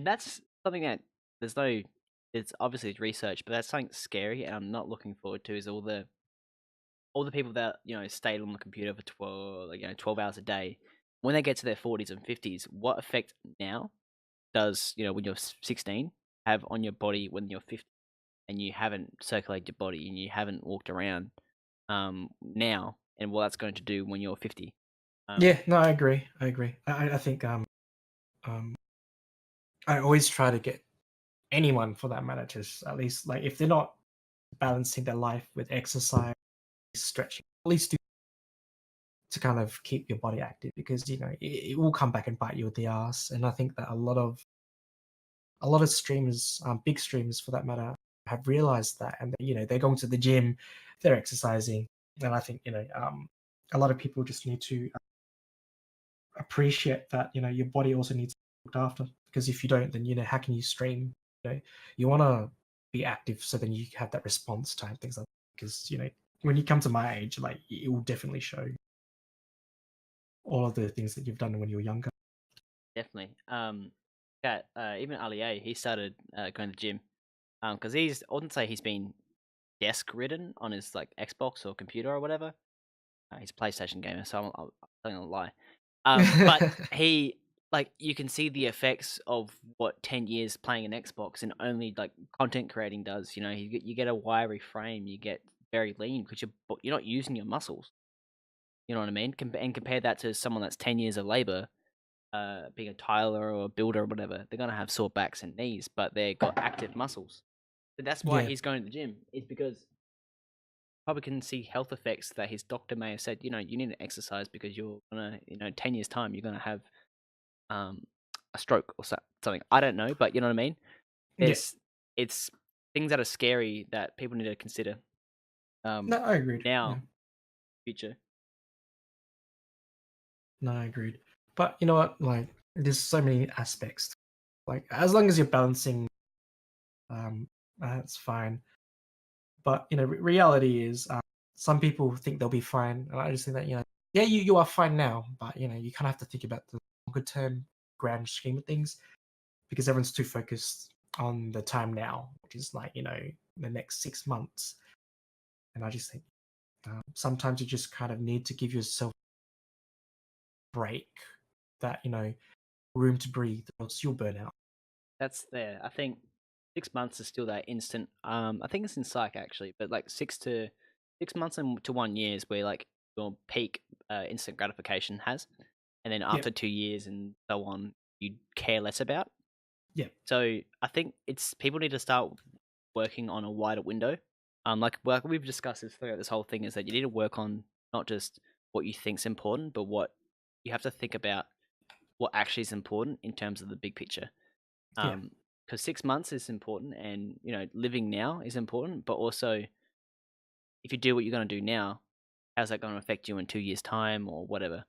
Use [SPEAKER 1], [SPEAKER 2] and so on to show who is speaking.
[SPEAKER 1] and that's something that there's no. It's obviously it's research, but that's something scary, and I'm not looking forward to. Is all the people that stayed on the computer for 12 hours a day, when they get to their 40s and 50s, what effect now does when you're 16 have on your body when you're 50 and you haven't circulated your body and you haven't walked around now, and what that's going to do when you're 50.
[SPEAKER 2] Yeah, no, I agree. I agree. I think um I always try to get anyone for that matter to at least, like, if they're not balancing their life with exercise, stretching, at least do to kind of keep your body active, because it will come back and bite you with the ass. And I think that a lot of streamers, big streamers for that matter, have realized that, and they're going to the gym, they're exercising, and I think a lot of people just need to appreciate that your body also needs to be looked after, because if you don't, then how can you stream? You want to be active, so then you have that response time, things like that. Because when you come to my age, like, it will definitely show all of the things that you've done when you were younger.
[SPEAKER 1] Definitely. Yeah, even Ali A, he started going to the gym because I wouldn't say he's been desk ridden on his like Xbox or computer or whatever. He's a PlayStation gamer, so I'm telling a lie. But he like you can see the effects of what 10 years playing an Xbox and only like content creating does. You get a wiry frame, you get very lean because you're not using your muscles. You know what I mean? And compare that to someone that's 10 years of labor, being a tiler or a builder or whatever. They're gonna have sore backs and knees, but they've got active muscles. So that's why
[SPEAKER 2] Yeah,
[SPEAKER 1] he's going to the gym. Is because probably can see health effects that his doctor may have said, you need to exercise because you're gonna, 10 years time, you're gonna have um, a stroke or something. I don't know, but you know what I mean.
[SPEAKER 2] yeah.
[SPEAKER 1] It's things that are scary that people need to consider
[SPEAKER 2] No, I agreed. Yeah,
[SPEAKER 1] now, future.
[SPEAKER 2] no, I agreed. But you know what? Like, there's so many aspects. Like, as long as you're balancing, that's fine. But reality is, some people think they'll be fine, and I just think that yeah, you are fine now, but you kind of have to think about the longer term grand scheme of things, because everyone's too focused on the time now, which is like the next 6 months. And I just think sometimes you just kind of need to give yourself a break, that room to breathe, or else you'll burn out.
[SPEAKER 1] That's there. I think 6 months is still that instant. I think it's in psych actually, but like 6 months and to 1 year is where like your peak instant gratification has, and then
[SPEAKER 2] Yeah,
[SPEAKER 1] after 2 years and so on, you care less about.
[SPEAKER 2] yeah,
[SPEAKER 1] So I think it's people need to start working on a wider window. Like we've discussed this throughout this whole thing is that you need to work on not just what you think's important, but what you have to think about what actually is important in terms of the big picture.
[SPEAKER 2] yeah,
[SPEAKER 1] Because 6 months is important, and living now is important, but also if you do what you're going to do now, how's that going to affect you in 2 years' time or whatever?